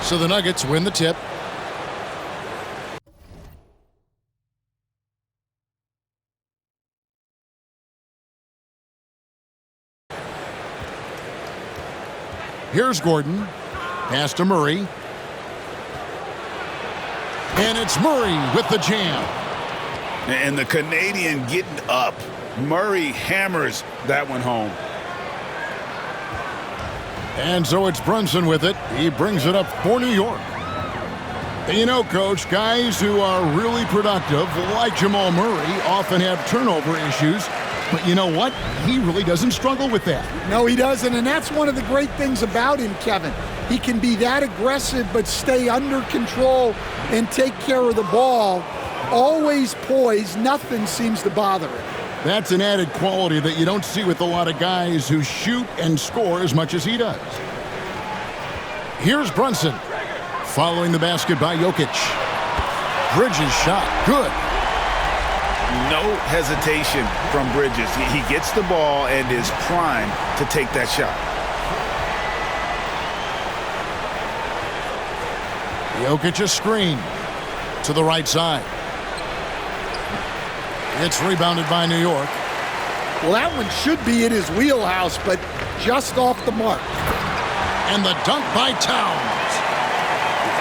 So the Nuggets win the tip. Here's Gordon. Pass to Murray. And it's Murray with the jam. And the Canadian getting up. Murray hammers that one home. And so it's Brunson with it. He brings it up for New York. You know, Coach, guys who are really productive, like Jamal Murray, often have turnover issues. But you know what? He really doesn't struggle with that. No, he doesn't, and that's one of the great things about him, Kevin. He can be that aggressive but stay under control and take care of the ball. Always poised. Nothing seems to bother him. That's an added quality that you don't see with a lot of guys who shoot and score as much as he does. Here's Brunson. Following the basket by Jokic. Bridges shot. Good. No hesitation from Bridges. He gets the ball and is primed to take that shot. Jokic a screen to the right side. It's rebounded by New York. Well, that one should be in his wheelhouse, but just off the mark. And the dunk by Towns.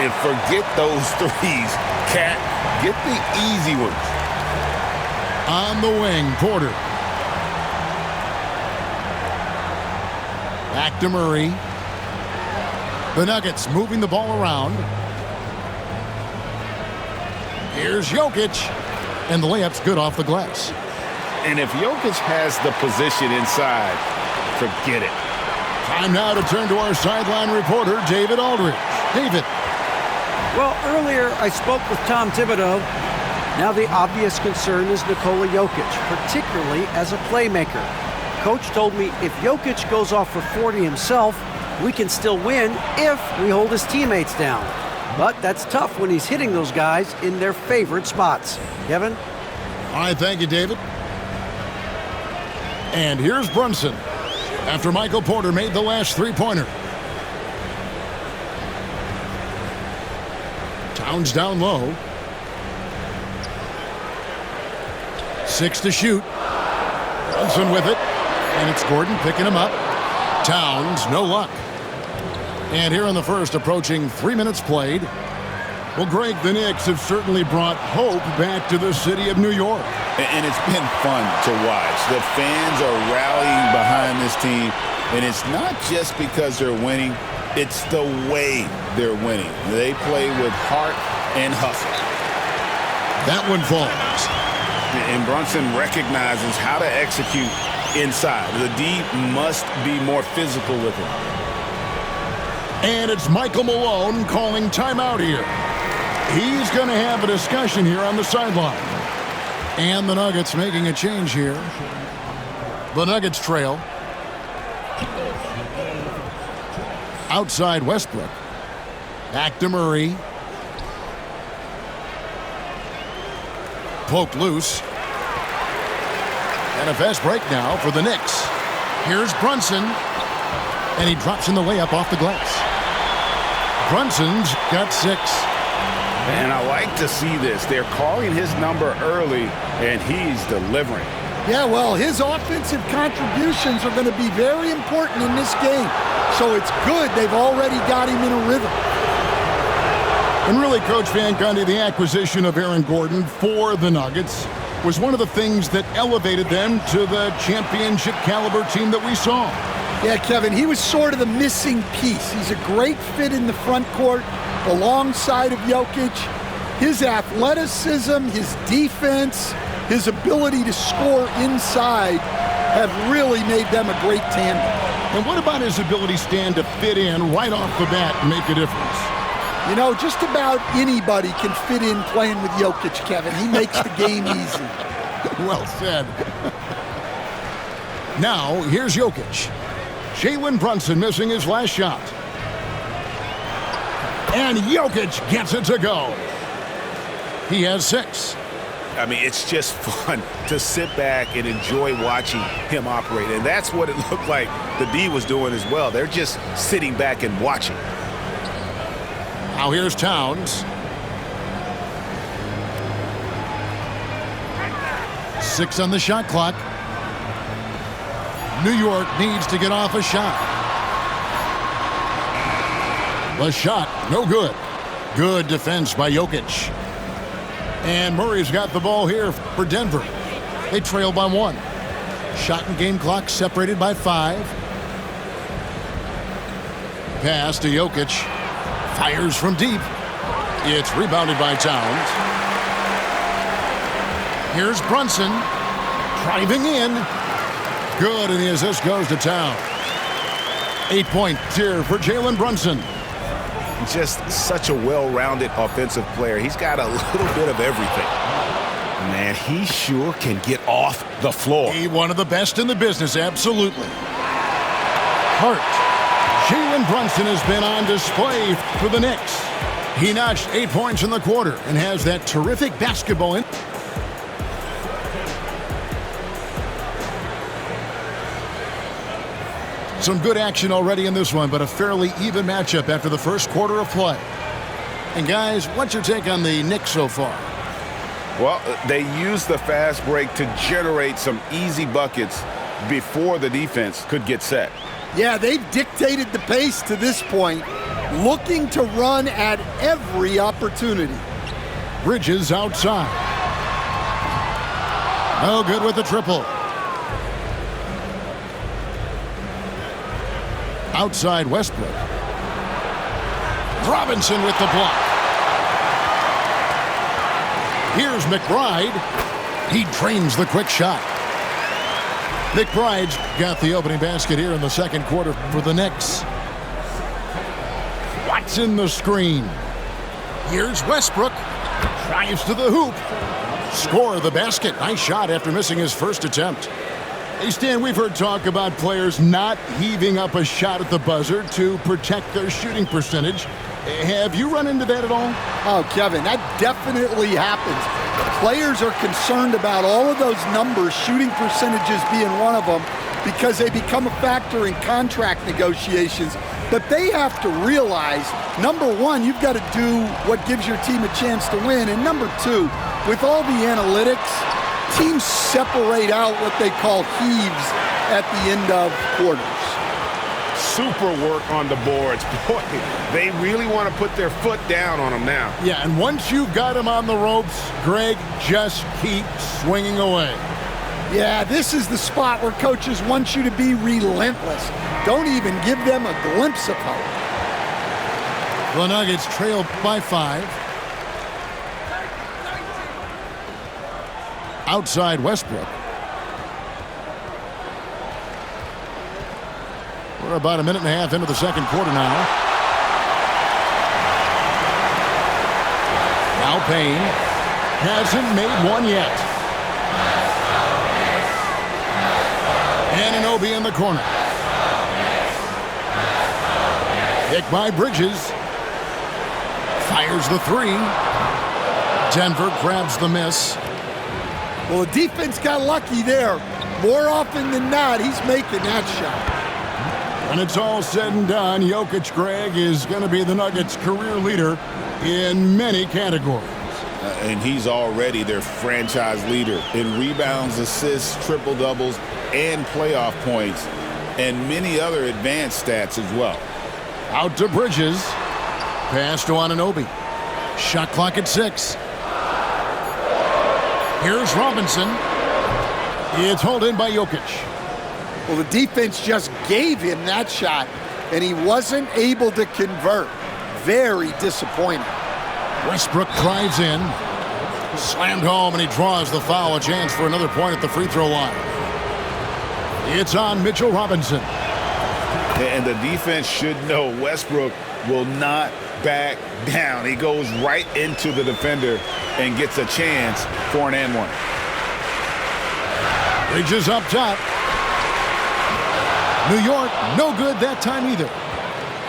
And forget those threes, Cat. Get the easy ones. On the wing, Porter. Back to Murray. The Nuggets moving the ball around. Here's Jokic. And the layup's good off the glass. And if Jokic has the position inside, forget it. Time now to turn to our sideline reporter, David Aldridge. David. Well, earlier I spoke with Tom Thibodeau. Now the obvious concern is Nikola Jokic, particularly as a playmaker. Coach told me if Jokic goes off for 40 himself, we can still win if we hold his teammates down. But that's tough when he's hitting those guys in their favorite spots. Kevin? All right, thank you, David. And here's Brunson after Michael Porter made the last three-pointer. Towns down low. 6 to shoot. Brunson with it. And it's Gordon picking him up. Towns, no luck. And here in the first, approaching 3 minutes played. Well, Greg, the Knicks have certainly brought hope back to the city of New York. And it's been fun to watch. The fans are rallying behind this team. And it's not just because they're winning. It's the way they're winning. They play with heart and hustle. That one falls. And Brunson recognizes how to execute inside. The D must be more physical with him. And it's Michael Malone calling timeout here. He's going to have a discussion here on the sideline. And the Nuggets making a change here. The Nuggets trail. Outside Westbrook. Back to Murray. Poked loose. And a fast break now for the Knicks. Here's Brunson. And he drops in the layup off the glass. Brunson's got 6. And I like to see this. They're calling his number early, and he's delivering. Yeah, well, his offensive contributions are going to be very important in this game. So it's good they've already got him in a rhythm. And really, Coach Van Gundy, the acquisition of Aaron Gordon for the Nuggets was one of the things that elevated them to the championship caliber team that we saw. Yeah, Kevin, he was sort of the missing piece. He's a great fit in the front court alongside of Jokic. His athleticism, his defense, his ability to score inside have really made them a great tandem. And what about his ability, Stan, to fit in right off the bat and make a difference? You know, just about anybody can fit in playing with Jokic, Kevin. He makes the game easy. Well said. Now, here's Jokic. Jalen Brunson missing his last shot. And Jokic gets it to go. He has 6. I mean, it's just fun to sit back and enjoy watching him operate. And that's what it looked like the D was doing as well. They're just sitting back and watching. Now here's Towns. 6 on the shot clock. New York needs to get off a shot. The shot, no good. Good defense by Jokic. And Murray's got the ball here for Denver. They trail by 1. Shot and game clock separated by 5. Pass to Jokic. Fires from deep. It's rebounded by Towns. Here's Brunson. Driving in. Good, and the assist goes to Towns. 8-point here for Jalen Brunson. Just such a well-rounded offensive player. He's got a little bit of everything. Man, he sure can get off the floor. One of the best in the business, absolutely. Hart. Jalen Brunson has been on display for the Knicks. He notched 8 points in the quarter and has that terrific basketball in. Some good action already in this one, but a fairly even matchup after the first quarter of play. And guys, what's your take on the Knicks so far? Well, they used the fast break to generate some easy buckets before the defense could get set. Yeah, they've dictated the pace to this point, looking to run at every opportunity. Bridges outside. No good with the triple. Outside Westbrook. Robinson with the block. Here's McBride. He drains the quick shot. McBride's got the opening basket here in the second quarter for the Knicks. Watson the screen. Here's Westbrook. Drives to the hoop. Score the basket. Nice shot after missing his first attempt. Hey, Stan, we've heard talk about players not heaving up a shot at the buzzer to protect their shooting percentage. Have you run into that at all? Oh, Kevin, that definitely happens. Players are concerned about all of those numbers, shooting percentages being one of them, because they become a factor in contract negotiations. But they have to realize, number one, you've got to do what gives your team a chance to win. And number two, with all the analytics, teams separate out what they call heaves at the end of quarters. Super work on the boards. Boy, they really want to put their foot down on them now. Yeah, and once you've got him on the ropes, Greg, just keep swinging away. Yeah, this is the spot where coaches want you to be relentless. Don't even give them a glimpse of hope. The Nuggets trail by 5. Outside Westbrook. We're about a minute and a half into the second quarter now. Now Payne hasn't made one yet. Anunoby in the corner. Pick by Bridges. Fires the 3. Denver grabs the miss. Well, the defense got lucky there. More often than not, he's making that shot. When it's all said and done, Jokic, Greg, is going to be the Nuggets' career leader in many categories. And he's already their franchise leader in rebounds, assists, triple-doubles, and playoff points, and many other advanced stats as well. Out to Bridges. Pass to Anunoby. Shot clock at 6. Here's Robinson. It's hauled in by Jokic. Well, the defense just gave him that shot, and he wasn't able to convert. Very disappointing. Westbrook drives in. Slammed home, and he draws the foul. A chance for another point at the free throw line. It's on Mitchell Robinson. And the defense should know Westbrook will not back down. He goes right into the defender and gets a chance for an and one. Bridges up top. New York, no good that time either.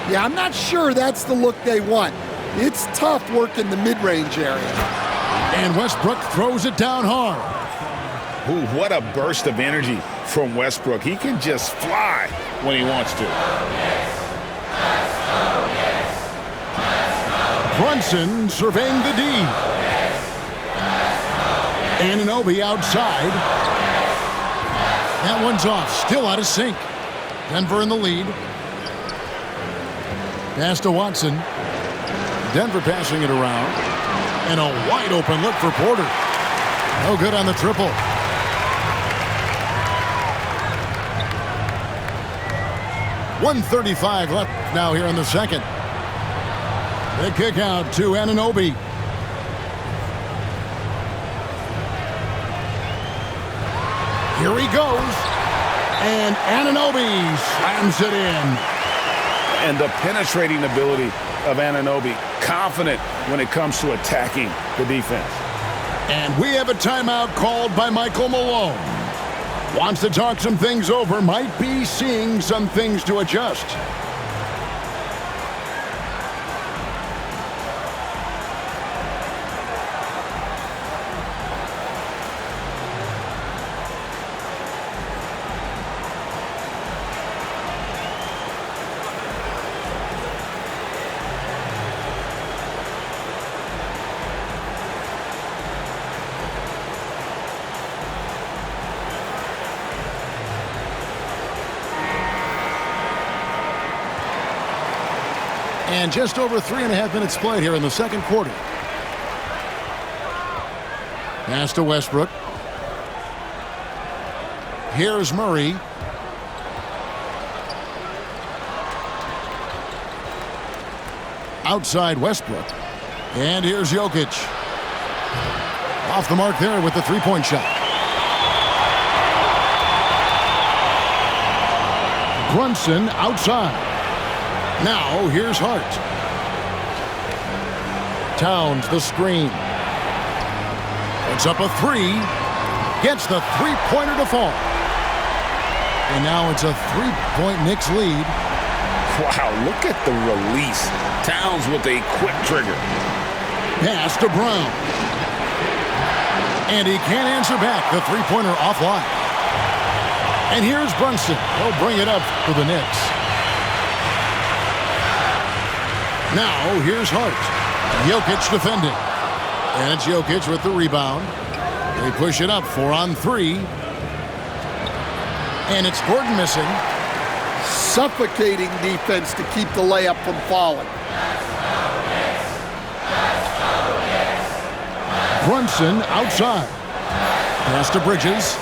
Yeah, I'm not sure that's the look they want. It's tough working the mid-range area. And Westbrook throws it down hard. Ooh, what a burst of energy from Westbrook. He can just fly when he wants to. Brunson surveying the D. Anunoby outside. That one's off. Still out of sync. Denver in the lead. Pass to Watson. Denver passing it around. And a wide open look for Porter. No good on the triple. .135 left now here in the second. The kick out to Anunoby. Here he goes. And Anunoby slams it in. And the penetrating ability of Anunoby. Confident when it comes to attacking the defense. And we have a timeout called by Michael Malone. Wants to talk some things over. Might be seeing some things to adjust. And just over 3.5 minutes played here in the second quarter. Pass to Westbrook. Here's Murray. Outside Westbrook. And here's Jokic. Off the mark there with the three-point shot. Brunson outside. Now, here's Hart. Towns, the screen. Puts up a three. Gets the three-pointer to fall. And now it's a three-point Knicks lead. Wow, look at the release. Towns with a quick trigger. Pass to Brown. And he can't answer back. The three-pointer offline. And here's Brunson. He'll bring it up for the Knicks. Now, here's Hart. Jokic defending. And it's Jokic with the rebound. They push it up 4 on 3. And it's Gordon missing. Suffocating defense to keep the layup from falling. Brunson outside. Pass to Bridges.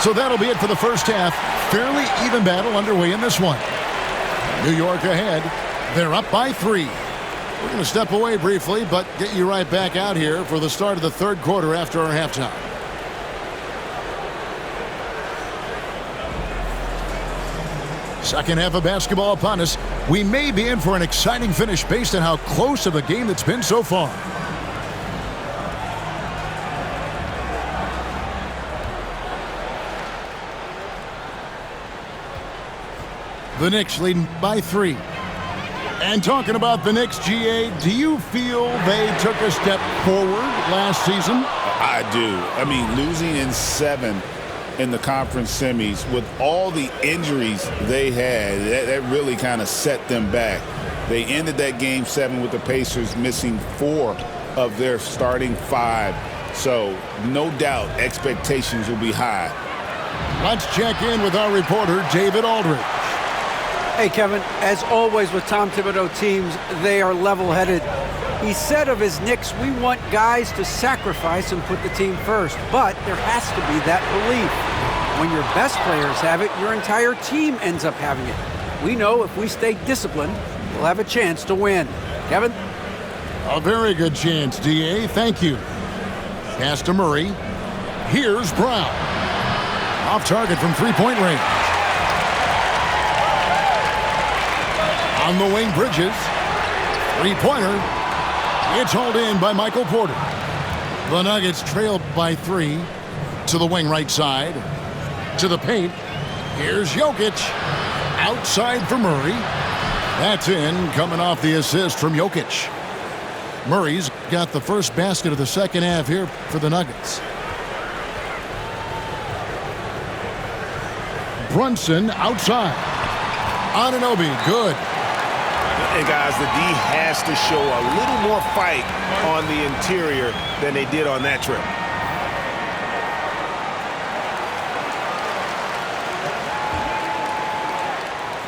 So that'll be it for the first half. Fairly even battle underway in this one. New York ahead. They're up by 3. We're going to step away briefly, but get you right back out here for the start of the third quarter after our halftime. Second half of basketball upon us. We may be in for an exciting finish based on how close of a game it's been so far. The Knicks leading by 3. And talking about the Knicks, GA, do you feel they took a step forward last season? I do. I mean, losing in 7 in the conference semis with all the injuries they had, that really kind of set them back. They ended that game 7 with the Pacers missing 4 of their starting 5. So no doubt expectations will be high. Let's check in with our reporter, David Aldridge. Hey, Kevin, as always with Tom Thibodeau teams, they are level-headed. He said of his Knicks, we want guys to sacrifice and put the team first, but there has to be that belief. When your best players have it, your entire team ends up having it. We know if we stay disciplined, we'll have a chance to win. Kevin? A very good chance, DA. Thank you. Pass to Murray. Here's Brown. Off target from three-point range. On the wing, Bridges. Three-pointer. It's hauled in by Michael Porter. The Nuggets trailed by 3 to the wing right side. To the paint. Here's Jokic. Outside for Murray. That's in, coming off the assist from Jokic. Murray's got the first basket of the second half here for the Nuggets. Brunson outside. Anunoby, good. And guys, the D has to show a little more fight on the interior than they did on that trip.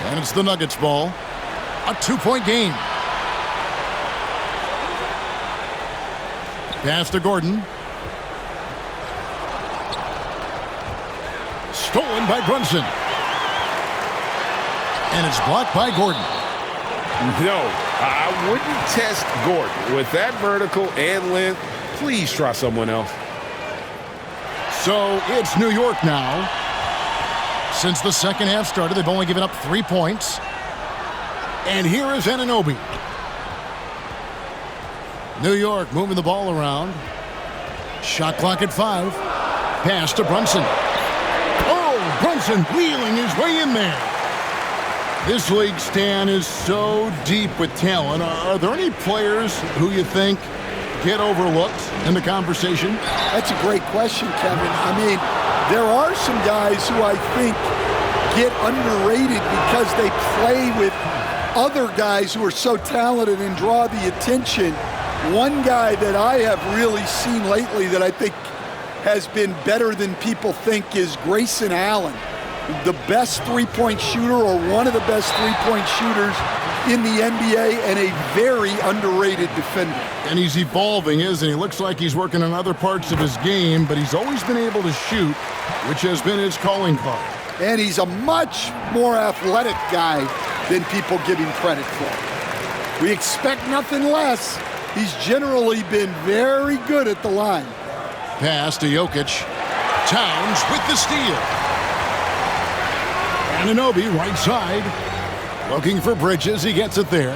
And it's the Nuggets ball. A 2-point game. Pass to Gordon. Stolen by Brunson. And it's blocked by Gordon. No, I wouldn't test Gordon. With that vertical and length, please try someone else. So it's New York now. Since the second half started, they've only given up 3 points. And here is Anunoby. New York moving the ball around. Shot clock at 5. Pass to Brunson. Oh, Brunson wheeling his way in there. This league, Stan, is so deep with talent. Are there any players who you think get overlooked in the conversation? That's a great question, Kevin. I mean, there are some guys who I think get underrated because they play with other guys who are so talented and draw the attention. One guy that I have really seen lately that I think has been better than people think is Grayson Allen, the best three-point shooter or one of the best three-point shooters in the NBA and a very underrated defender. And he's evolving, isn't he? Looks like he's working on other parts of his game, but he's always been able to shoot, which has been his calling card. And he's a much more athletic guy than people give him credit for. We expect nothing less. He's generally been very good at the line. Pass to Jokic. Towns with the steal. Anunoby right side. Looking for Bridges. He gets it there.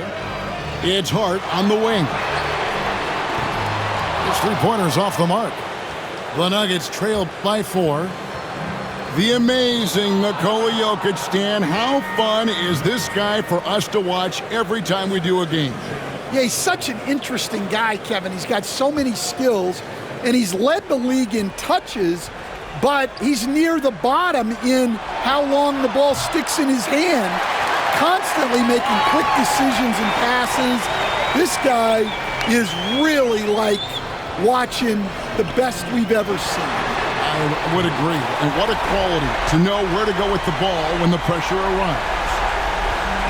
It's Hart on the wing. His three-pointer's off the mark. The Nuggets trail by 4. The amazing Nikola Jokic, Stan. How fun is this guy for us to watch every time we do a game? Yeah, he's such an interesting guy, Kevin. He's got so many skills, and he's led the league in touches, but he's near the bottom in how long the ball sticks in his hand, constantly making quick decisions and passes. This guy is really like watching the best we've ever seen. I would agree. And what a quality to know where to go with the ball when the pressure arrives.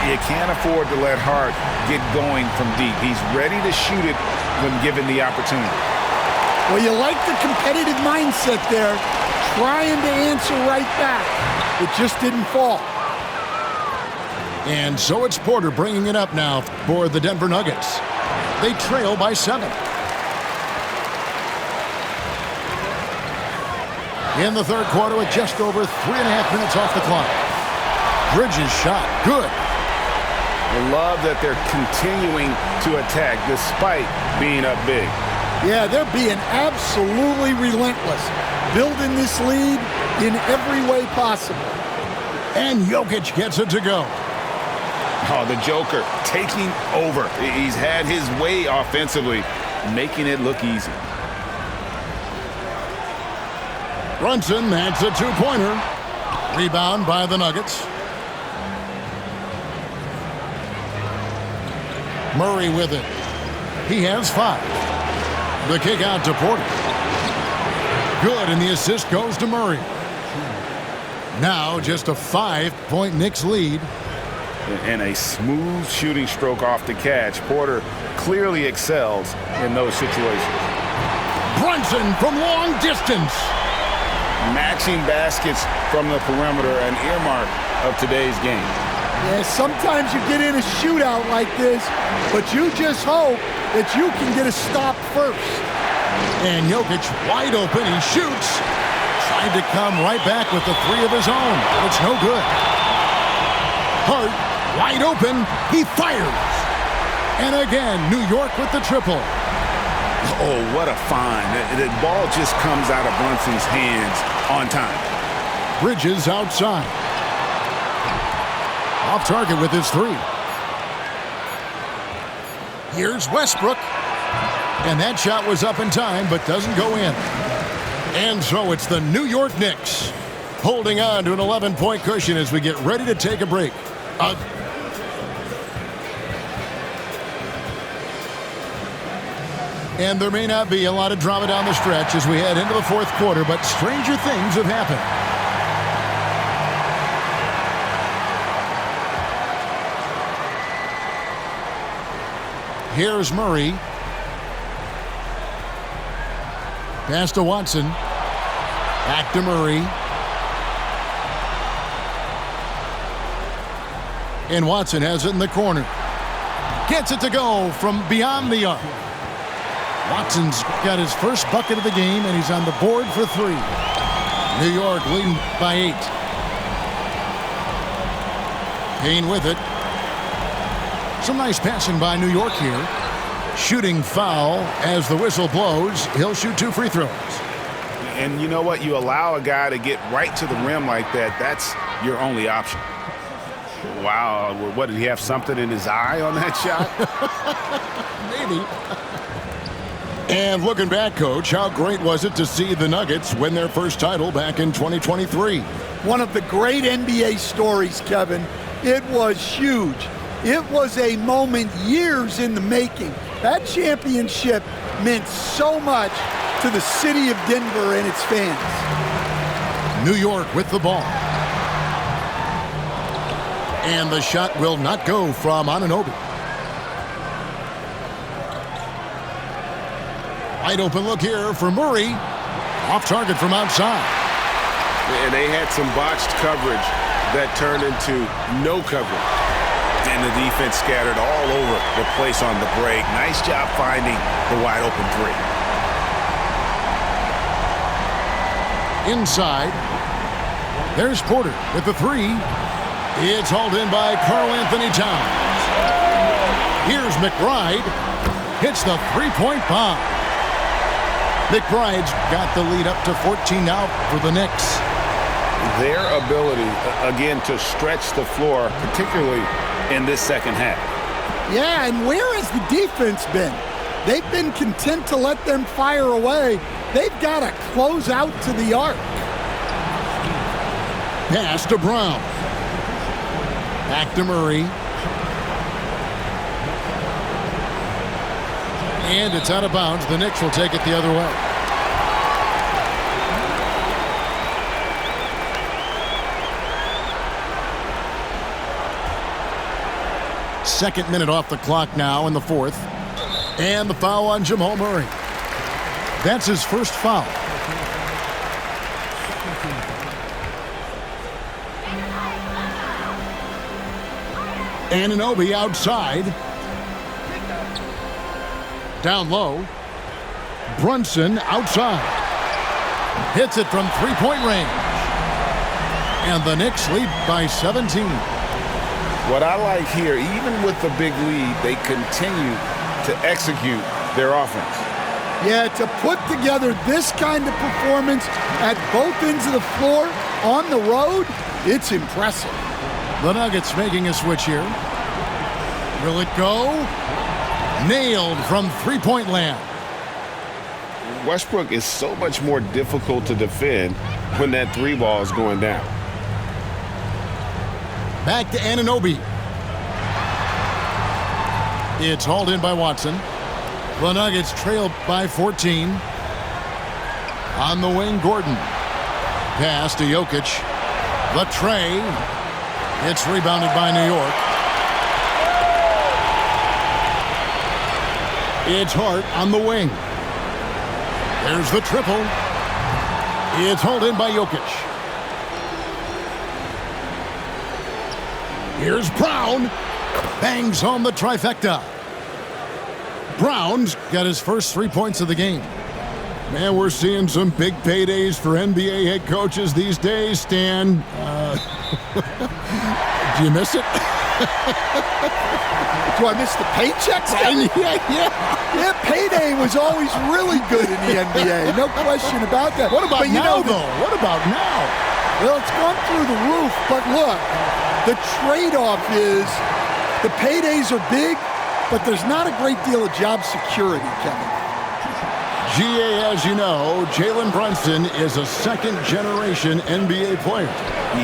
You can't afford to let Hart get going from deep. He's ready to shoot it when given the opportunity. Well, you like the competitive mindset there, trying to answer right back. It just didn't fall. And so it's Porter bringing it up now for the Denver Nuggets. They trail by 7. In the third quarter with just over 3.5 minutes off the clock. Bridges shot. Good. I love that they're continuing to attack despite being up big. Yeah, they're being absolutely relentless, building this lead in every way possible. And Jokic gets it to go. Oh, the Joker taking over. He's had his way offensively, making it look easy. Brunson, that's a 2-pointer. Rebound by the Nuggets. Murray with it. He has 5. The kick out to Porter. Good, and the assist goes to Murray. Now just a 5-point Knicks lead. And a smooth shooting stroke off the catch. Porter clearly excels in those situations. Brunson from long distance. Matching baskets from the perimeter, an earmark of today's game. Yeah, sometimes you get in a shootout like this, but you just hope that you can get a stop first. And Jokic wide open. He shoots. Tried to come right back with the 3 of his own. It's no good. Hart wide open. He fires. And again, New York with the triple. Oh, what a find. The ball just comes out of Brunson's hands on time. Bridges outside. Off target with his 3. Here's Westbrook. And that shot was up in time, but doesn't go in. And so it's the New York Knicks holding on to an 11-point cushion as we get ready to take a break. And there may not be a lot of drama down the stretch as we head into the fourth quarter, but stranger things have happened. Here's Murray. Pass to Watson. Back to Murray. And Watson has it in the corner. Gets it to go from beyond the arc. Watson's got his first bucket of the game, and he's on the board for 3. New York leading by 8. Payne with it. Some nice passing by New York here. Shooting foul as the whistle blows. He'll shoot 2 free throws. And you know what? You allow a guy to get right to the rim like that, that's your only option. Wow, what, did he have something in his eye on that shot? Maybe. And looking back, Coach, how great was it to see the Nuggets win their first title back in 2023? One of the great NBA stories, Kevin. It was huge. It was a moment years in the making. That championship meant so much to the city of Denver and its fans. New York with the ball. And the shot will not go from Anunoby. Wide open look here for Murray. Off target from outside. And they had some botched coverage that turned into no coverage. And the defense scattered all over the place on the break. Nice job finding the wide open 3. Inside. There's Porter with the 3. It's hauled in by Karl-Anthony Towns. Here's McBride. Hits the three-point bomb. McBride's got the lead up to 14 now for the Knicks. Their ability, again, to stretch the floor, particularly in this second half. Yeah, and where has the defense been? They've been content to let them fire away. They've got to close out to the arc. Pass to Brown. Back to Murray. And it's out of bounds. The Knicks will take it the other way. Second minute off the clock now in the fourth. And the foul on Jamal Murray. That's his first foul. Anunoby outside. Down low. Brunson outside. Hits it from three-point range. And the Knicks lead by 17. What I like here, even with the big lead, they continue to execute their offense. Yeah, to put together this kind of performance at both ends of the floor on the road, it's impressive. The Nuggets making a switch here. Will it go? Nailed from three-point land. Westbrook is so much more difficult to defend when that 3 ball is going down. Back to Anunoby. It's hauled in by Watson. The Nuggets trail by 14. On the wing, Gordon. Pass to Jokic. The tray. It's rebounded by New York. It's Hart on the wing. There's the triple. It's hauled in by Jokic. Here's Brown. Bangs home the trifecta. Brown's got his first 3 points of the game. Man, we're seeing some big paydays for NBA head coaches these days, Stan. Do you miss it? Do I miss the paychecks? Yeah, payday was always really good in the NBA. No question about that. What about now, though? What about now? Well, it's gone through the roof, but look, the trade-off is the paydays are big, but there's not a great deal of job security, Kevin. GA, as you know, Jalen Brunson is a second-generation NBA player.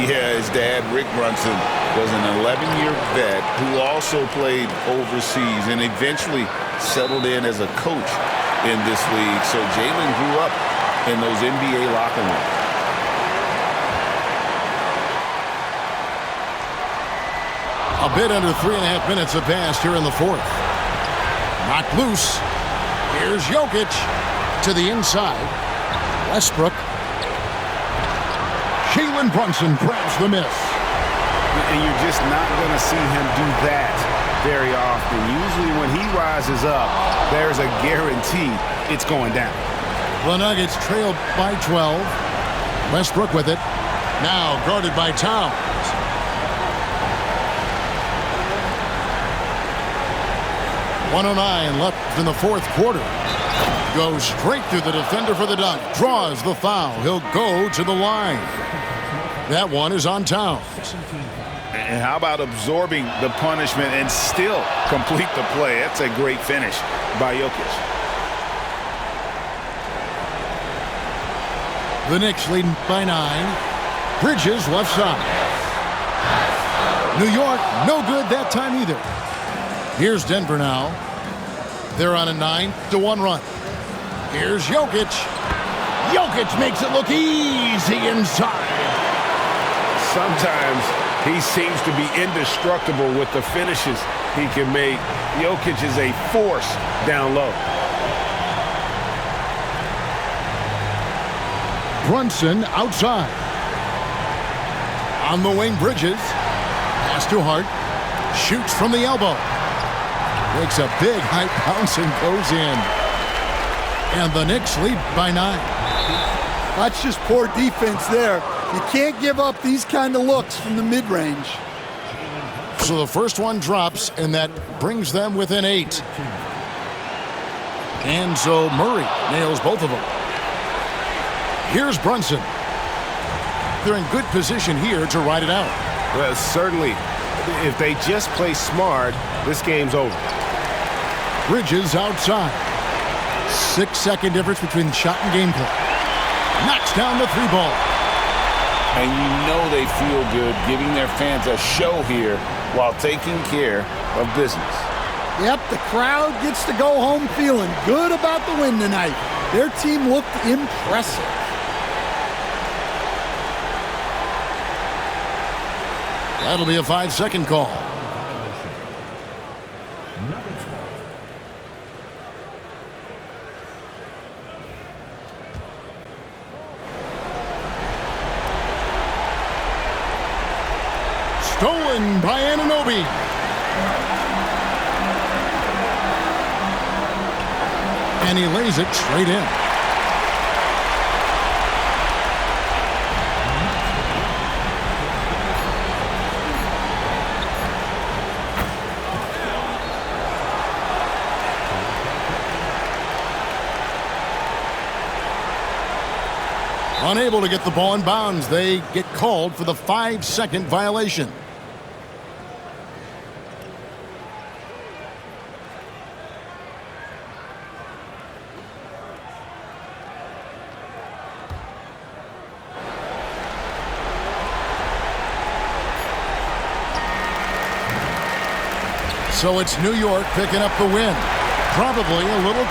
Yeah, his dad, Rick Brunson, was an 11-year vet who also played overseas and eventually settled in as a coach in this league, so Jalen grew up in those NBA locker rooms. A bit under 3.5 minutes have passed here in the fourth. Knocked loose. Here's Jokic to the inside. Westbrook. Jalen Brunson grabs the miss. And you're just not going to see him do that very often. Usually when he rises up, there's a guarantee it's going down. The Nuggets trailed by 12. Westbrook with it. Now guarded by Towns. .109 left in the fourth quarter. Goes straight through the defender for the dunk. Draws the foul. He'll go to the line. That one is on Towns. And how about absorbing the punishment and still complete the play? That's a great finish by Jokic. The Knicks leading by 9. Bridges left side. New York, no good that time either. Here's Denver now. They're on a 9-1 run. Here's Jokic. Jokic makes it look easy inside. Sometimes he seems to be indestructible with the finishes he can make. Jokic is a force down low. Brunson outside. On the wing, Bridges. Pass to Hart. Shoots from the elbow. Makes a big high bounce and goes in. And the Knicks lead by 9. That's just poor defense there. You can't give up these kind of looks from the mid-range. So the first one drops, and that brings them within 8. And so Murray nails both of them. Here's Brunson. They're in good position here to ride it out. Well, certainly, if they just play smart, this game's over. Bridges outside. 6-second difference between shot and gameplay. Knocks down the 3 ball. And you know they feel good giving their fans a show here while taking care of business. Yep, the crowd gets to go home feeling good about the win tonight. Their team looked impressive. That'll be a 5-second call. Stolen by Anunoby. And he lays it straight in. Unable to get the ball in bounds, they get called for the 5-second violation. So it's New York picking up the win. Probably a little